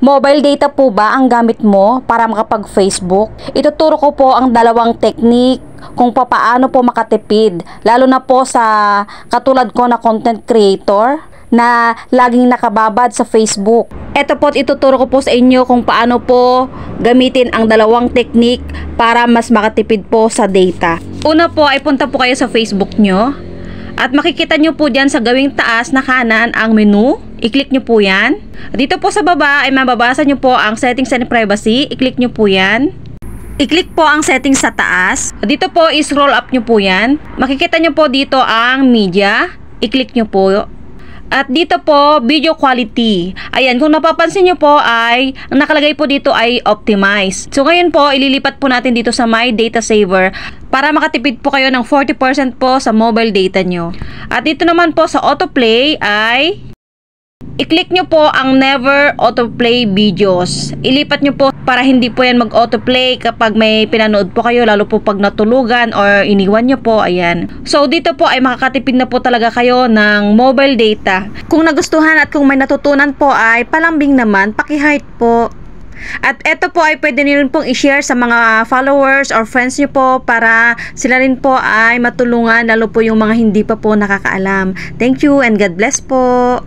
Mobile data po ba ang gamit mo para makapag-Facebook? Ituturo ko po ang dalawang technique kung paano po makatipid, lalo na po sa katulad ko na content creator na laging nakababad sa Facebook. Ito po, ituturo ko po sa inyo kung paano po gamitin ang dalawang technique para mas makatipid po sa data. Una po ay punta po kayo sa Facebook nyo at makikita nyo po dyan sa gawing taas na kanan ang menu. I-click nyo po yan. Dito po sa baba ay mababasa nyo po ang settings and privacy. I-click nyo po yan. I-click po ang settings sa taas. Dito po i-scroll up nyo po yan. Makikita nyo po dito ang media. I-click nyo po. At dito po, video quality. Ayan, kung napapansin nyo po ay, ang nakalagay po dito ay optimize. So ngayon po, ililipat po natin dito sa My Data Saver para makatipid po kayo ng 40% po sa mobile data nyo. At dito naman po sa autoplay ay i-click nyo po ang never autoplay videos. Ilipat nyo po para hindi po yan mag-autoplay kapag may pinanood po kayo, lalo po pag natulugan or iniwan nyo po. Ayan. So dito po ay makakatipid na po talaga kayo ng mobile data. Kung nagustuhan at kung may natutunan po ay palambing naman, paki-heart po. At eto po ay pwede nyo rin pong i-share sa mga followers or friends nyo po para sila rin po ay matulungan, lalo po yung mga hindi pa po nakakaalam. Thank you and God bless po.